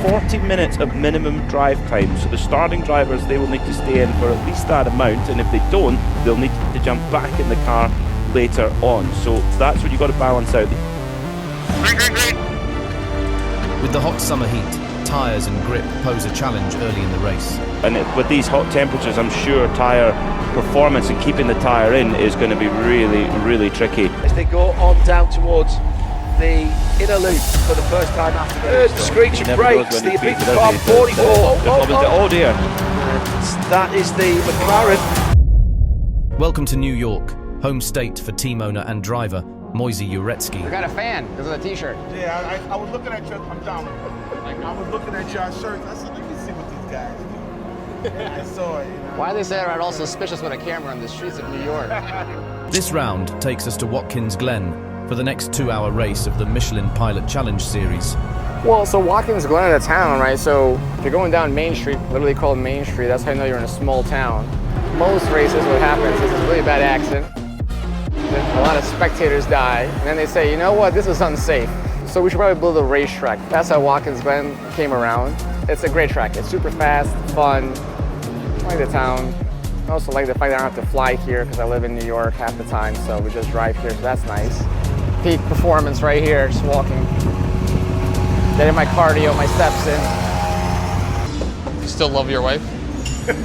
40 minutes of minimum drive time. So the starting drivers, they will need to stay in for at least that amount, and if they don't, they'll need to jump back in the car later on. So that's what you've got to balance out. Great. With the hot summer heat, tyres and grip pose a challenge early in the race. And with these hot temperatures, I'm sure tyre performance and keeping the tyre in is going to be really, really tricky. As they go on down towards the inner loop for the first time after the screeching brakes, the Ibiza Farm 44. Oh dear. And that is the McLaren. Welcome to New York, home state for team owner and driver Moisey Uretsky. I got a fan because of the t-shirt. Yeah, I was looking at your, I'm down. I was looking at your shirts. I said, let me see what these guys do. Yeah, I saw it. You know? Why they say I'm all suspicious with a camera on the streets of New York? This round takes us to Watkins, Glen for the next 2-hour race of the Michelin Pilot Challenge series. Well, so Watkins, Glen is a town, right? So if you're going down Main Street, literally called Main Street, that's how you know you're in a small town. Most races, what happens is it's a really bad accident. Then a lot of spectators die, and then they say, you know what, this is unsafe. So we should probably build a racetrack. That's how Watkins Glen came around. It's a great track. It's super fast, fun. I like the town. I also like the fact that I don't have to fly here because I live in New York half the time, so we just drive here, so that's nice. Peak performance right here, just walking. Getting my cardio, my steps in. You still love your wife?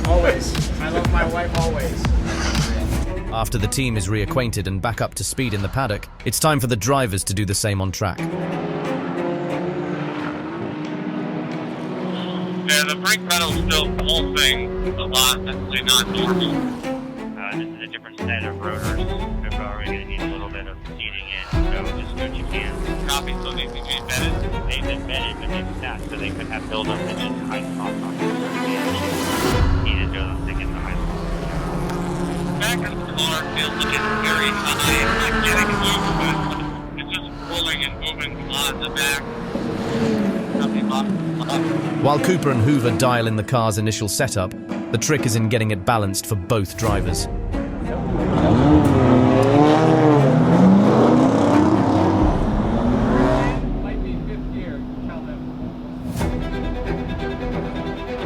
Always. I love my wife always. After the team is reacquainted and back up to speed in the paddock, it's time for the drivers to do the same on track. Yeah, the brake pedal's still pulsing a lot. That's not normal. This is a different set of rotors. They're probably going to need a little bit of seating in, so just do what you can. Copy still needs to be embedded. They've embedded, but they've stacked, so they could have buildup in just high spot needed to get the high spot. Back of the car feels like it's very high, like getting loose, but it's just pulling and moving a lot in the back. While Cooper and Hoover dial in the car's initial setup, the trick is in getting it balanced for both drivers. Might be fifth gear, tell them.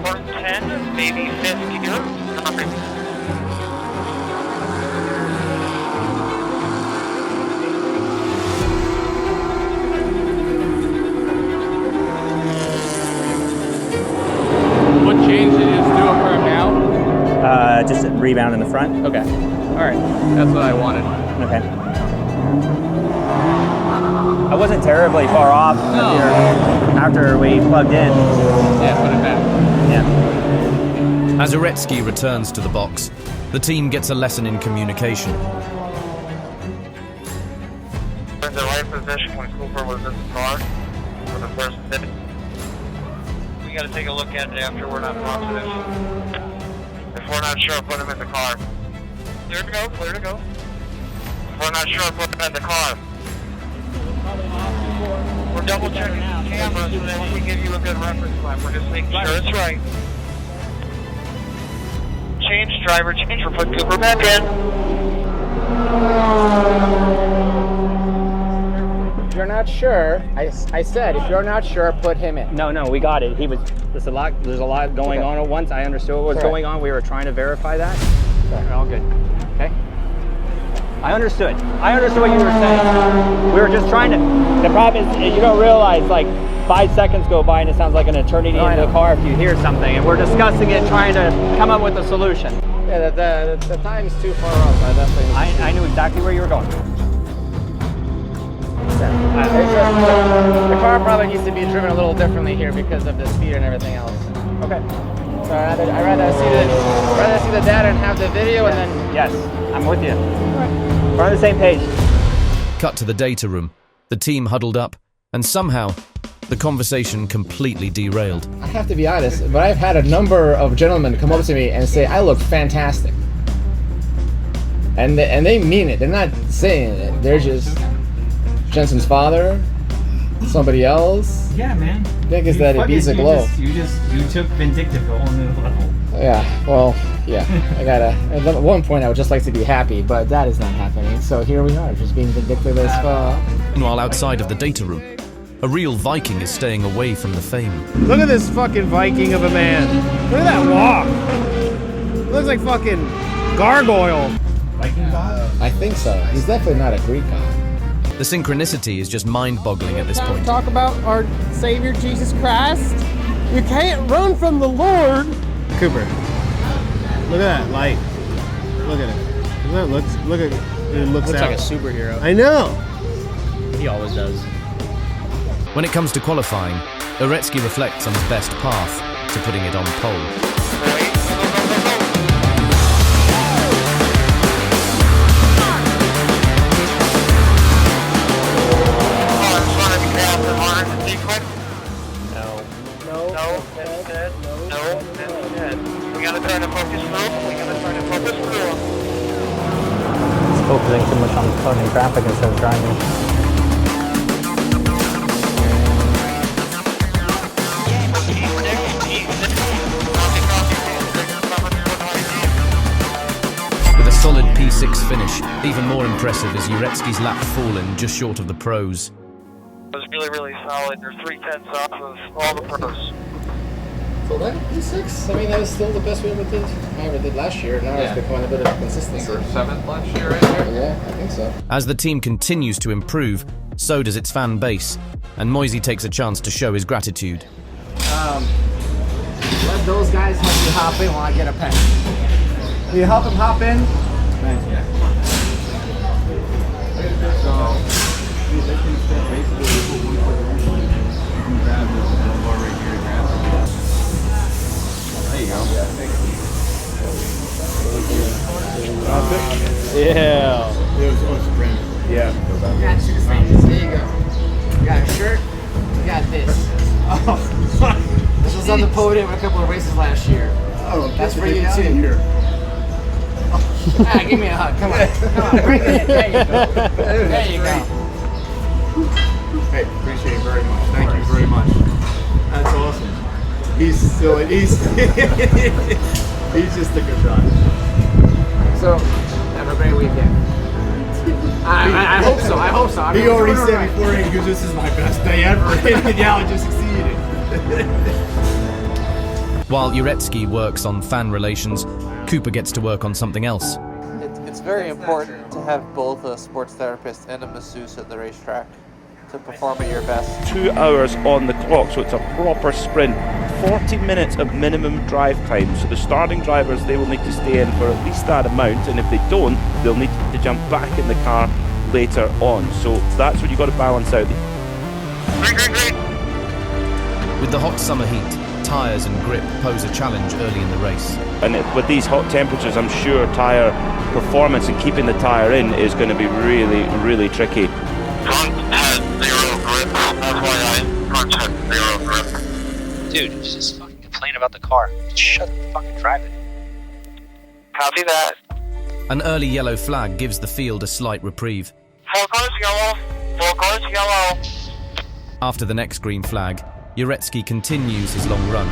Or 10, maybe 5th gear. What change is due for him now? Just a rebound in the front. Okay. All right. That's what I wanted. Okay. I wasn't terribly far off after we plugged in. Yeah, put it back. Yeah. As Uretsky returns to the box, the team gets a lesson in communication. In the right position when Cooper was in the car for the first minute. We got to take a look at it after we're not positive. If we're not sure, put him in the car. Clear to go, clear to go. If we're not sure, put him in the car. We're double checking the camera so that we can give you a good reference line. We're just making sure it's right. Change, driver, change. We're putting Cooper back in. If you're not sure, I said, if you're not sure, put him in. No, we got it. There's a lot going on at once. I understood what was going on. We were trying to verify that. We're all good. Okay. I understood what you were saying. We were just trying to. The problem is you don't realize, like, 5 seconds go by and it sounds like an eternity in the car if you hear something, and we're discussing it, trying to come up with a solution. Yeah, the time's too far off. I definitely. I knew exactly where you were going. The car probably needs to be driven a little differently here because of the speed and everything else. Okay. So I'd rather see the data and have the video, and then. Yes, I'm with you. We're on the same page. Cut to the data room. The team huddled up, and somehow, the conversation completely derailed. I have to be honest, but I've had a number of gentlemen come up to me and say, I look fantastic. And they mean it. They're not saying it. They're just Jensen's father, somebody else. Yeah, man. I think it's that Ibiza glow. You took Vindictive to a whole new level. Yeah, well, yeah. At one point I would just like to be happy, but that is not happening. So here we are, just being vindictive as fuck. Meanwhile, outside of the data room, A real Viking is staying away from the fame. Look at this fucking Viking of a man. Look at that walk. Looks like fucking gargoyle. Viking god? I think so. He's definitely not a Greek god. The synchronicity is just mind-boggling at this point. Talk about our Savior Jesus Christ. You can't run from the Lord. Cooper, look at that light. Look at it. Look at it. Looks Looks out. like a superhero. I know. He always does. When it comes to qualifying, Uretsky reflects on his best path to putting it on pole. Focusing too much on cutting traffic instead of driving. With a solid P6 finish, even more impressive is Uretsky's lap fallen just short of the pros. It was really, really solid. They're 3/10 off of all the pros. So that P6, I mean, that was still the best we ever did last year. Now it's becoming a bit of consistency. You were 7th last year, right here? Yeah, I think so. As the team continues to improve, so does its fan base, and Moisey takes a chance to show his gratitude. Let those guys help you hop in while I get a pen. Will you help him hop in? Thanks, yeah. So, they can step basically you can grab this little bar right here, grab it. There you go. Yeah. Yeah. You got 2 things. There you go. You got a shirt. You got this. Oh, this was on the podium a couple of races last year. Oh, that's for you too. Ah, give me a hug. Come on. Come on. Bring it in. There you go. There you go. Hey, appreciate it very much. Thank you very much. That's awesome. He's just a good driver. So, have a great weekend. I hope so. I hope so. I mean, He already said before, he goes, "This is my best day ever." And yeah, I just succeeded. While Uretsky works on fan relations, Cooper gets to work on something else. It's very important to have both a sports therapist and a masseuse at the racetrack to perform at your best. 2 hours on the clock, so it's a proper sprint. 40 minutes of minimum drive time. So the starting drivers, they will need to stay in for at least that amount, and if they don't, they'll need to jump back in the car later on. So that's what you've got to balance out. With the hot summer heat, tyres and grip pose a challenge early in the race. And with these hot temperatures, I'm sure tyre performance and keeping the tyre in is going to be really, really tricky. Front has 0 grip. That's why front has 0 grip. Dude, just fucking complain about the car. Just shut the fucking drive it. Copy that. An early yellow flag gives the field a slight reprieve. 4 cars yellow. 4 cars yellow. After the next green flag, Uretsky continues his long run,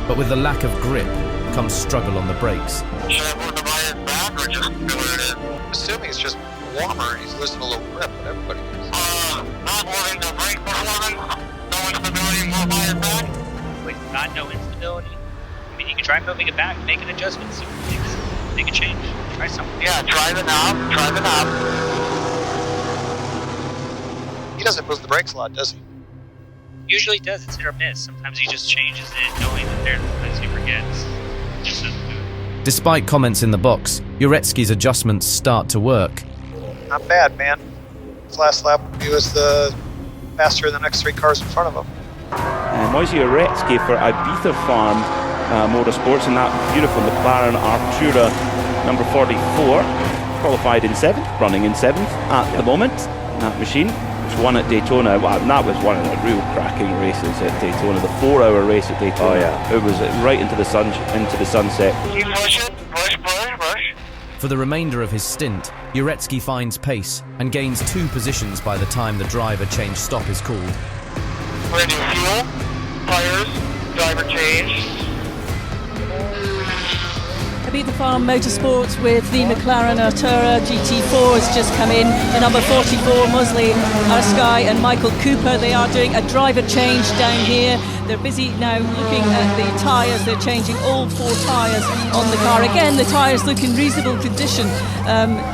but with the lack of grip comes struggle on the brakes. Should I move the bias back or just do what it is? Assuming it's just warmer and he's losing a little grip, but everybody is. Not moving the brake performance. No instability, move bias back. Wait, not no instability? I mean, you can try moving it back, make an adjustment, see what it takes. Make a change. Try something. Yeah, try the knob. Try the knob. He doesn't move the brakes a lot, does he? Usually does. It's hit or miss. Sometimes he just changes it, knowing that there, because he forgets. Just doesn't do it. Despite comments in the box, Uretsky's adjustments start to work. Not bad, man. His last lap, he was the faster than the next 3 cars in front of him. Moisey Uretsky for Ibiza Farm motorsports in that beautiful McLaren Artura number 44. Qualified in 7th, running in 7th at the moment. That machine, which won at Daytona. Well, that was one of the real cracking races at Daytona. The 4-hour race at Daytona. Oh yeah, it was right into the sunset. Keep pushing. Push, push, push. For the remainder of his stint, Uretsky finds pace and gains 2 positions by the time the driver change stop is called. Ready to fuel, tires, driver change. Ibiza Farm Motorsports with the McLaren Artura GT4 has just come in. The number 44, Mosley Arskay and Michael Cooper, they are doing a driver change down here. They're busy now looking at the tyres. They're changing all 4 tyres on the car. Again, the tyres look in reasonable condition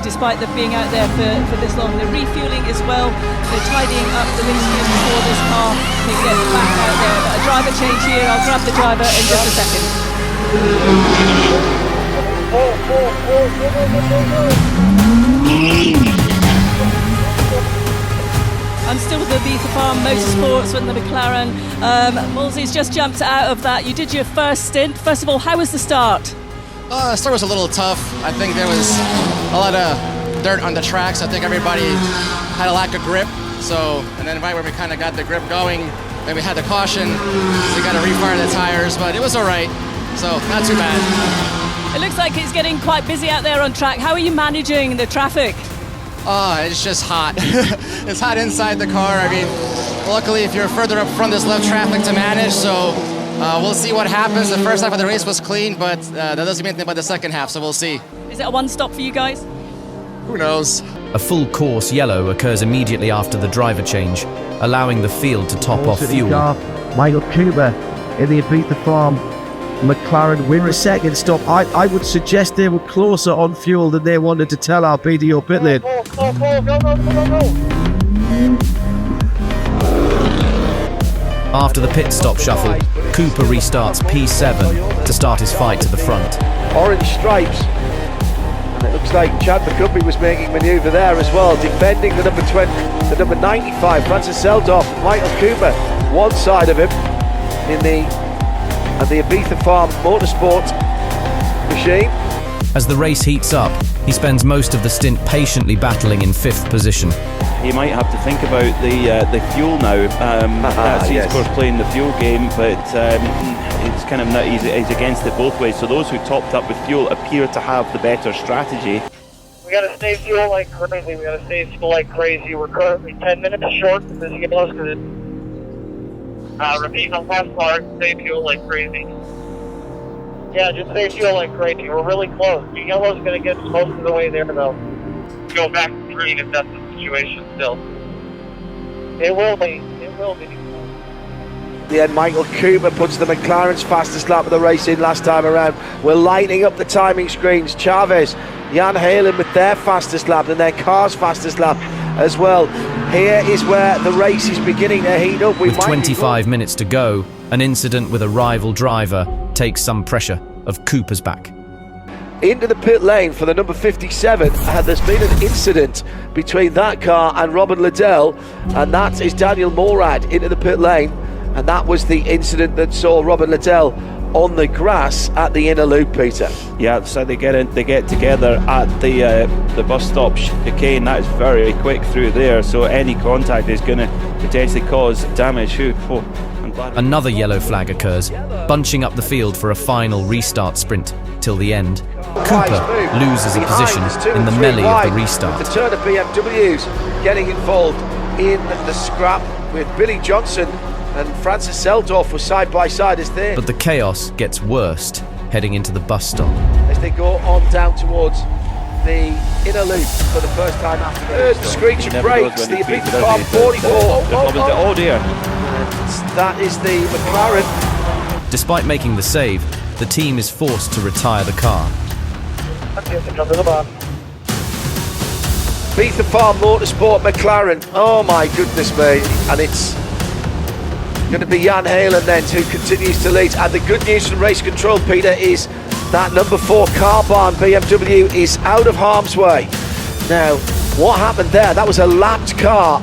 despite them being out there for this long. They're refuelling as well. They're tidying up the windscreen before this car can get back out there. But a driver change here. I'll grab the driver in just a second. I'm still with the Ibiza Farm Motorsports with the McLaren. Wolsey's just jumped out of that. You did your first stint. First of all, how was the start? The start was a little tough. I think there was a lot of dirt on the tracks. I think everybody had a lack of grip. So, and then right when we kind of got the grip going, then we had the caution. So we got to refire the tires, but it was all right. So, not too bad. It looks like it's getting quite busy out there on track. How are you managing the traffic? It's just hot. It's hot inside the car. I mean, luckily, if you're further up front, there's less traffic to manage. So we'll see what happens. The first half of the race was clean, but that doesn't mean anything about the second half. So we'll see. Is it a one-stop for you guys? Who knows? A full course yellow occurs immediately after the driver change, allowing the field to top off fuel. Michael Cooper in the Ibiza Farm McLaren win a second stop. I would suggest they were closer on fuel than they wanted to tell our BDO pit lane. Go. After the pit stop shuffle, Cooper restarts P7 to start his fight to the front. Orange stripes. And it looks like Chad McCumbee was making manoeuvre there as well, defending the number 20, the number 95, Francis Seldorf, Michael Cooper, one side of him in the Ibiza Farm Motorsports machine. As the race heats up, he spends most of the stint patiently battling in 5th position. He might have to think about the fuel now. That's yes. Of course playing the fuel game, but it's kind of he's against it both ways. So those who topped up with fuel appear to have the better strategy. We gotta save fuel like crazy. We're currently 10 minutes short of this yellow. Repeat the last part, save fuel like crazy. Yeah, just save fuel like crazy. We're really close. The yellow's gonna get most of the way there though. Go back to green if that's the situation still. It will be. Yeah, Michael Cooper puts the McLaren's fastest lap of the race in last time around. We're lighting up the timing screens. Chavez, Jan Halen with their fastest lap and their car's fastest lap as well. Here is where the race is beginning to heat up. With 25 minutes to go, an incident with a rival driver takes some pressure of Cooper's back. Into the pit lane for the number 57, and there's been an incident between that car and Robin Liddell, and that is Daniel Morad into the pit lane, and that was the incident that saw Robin Liddell on the grass at the inner loop, Peter. Yeah, so they get together at the bus stop chicane. That is very quick through there, so any contact is going to potentially cause damage. I'm glad. Another yellow flag occurs, bunching up the field for a final restart sprint till the end. Cooper loses a position in the melee of the restart. The Turner BMWs getting involved in the scrap with Billy Johnson and Francis Seldorf were side by side as they. But the chaos gets worse heading into the bus stop. As they go on down towards the inner loop for the first time after the screeching brakes. The Ibiza Farm 44. Oh dear. That is the McLaren. Despite making the save, the team is forced to retire the car. Ibiza Farm Motorsport McLaren. Oh my goodness me. And it's going to be Jan Halen then who continues to lead. And the good news from race control, Peter, is that number 4 car barn BMW is out of harm's way. Now, what happened there? That was a lapped car,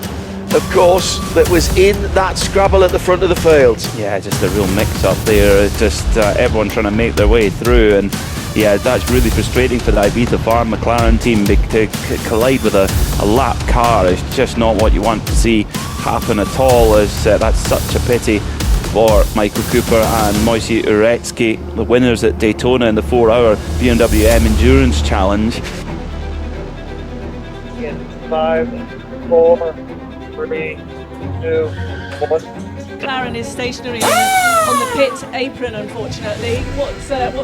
of course, that was in that scrabble at the front of the field. Yeah, just a real mix-up there. It's just everyone trying to make their way through, and yeah, that's really frustrating for the Ibiza Farm McLaren team to collide with a lapped car. It's just not what you want to see happen at all. That's such a pity for Michael Cooper and Moisey Uretsky, the winners at Daytona in the 4-hour BMW M Endurance Challenge. 5, 4, 3, 2, 1. McLaren is stationary. on the pit apron, unfortunately. What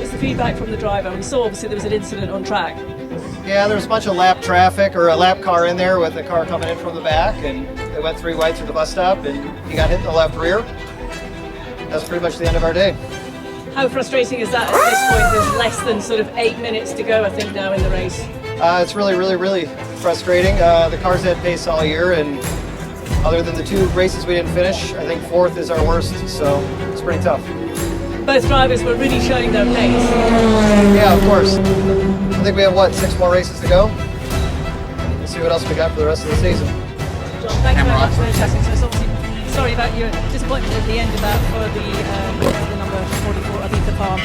was the feedback from the driver? We saw obviously there was an incident on track. Yeah, there was a bunch of lap traffic or a lap car in there with a car coming in from the back, and they went 3 wide through the bus stop, and he got hit in the left rear. That's pretty much the end of our day. How frustrating is that at this point? There's less than sort of 8 minutes to go, I think, now in the race. It's really frustrating. The cars had pace all year, and other than the 2 races we didn't finish, I think 4th is our worst, so it's pretty tough. Both drivers were really showing their pace. Yeah, of course. I think we have, 6 more races to go? We'll see what else we got for the rest of the season. John, thank you very much for chatting to us. Obviously, sorry about your disappointment at the end of that for the number 44 Ibiza Farm.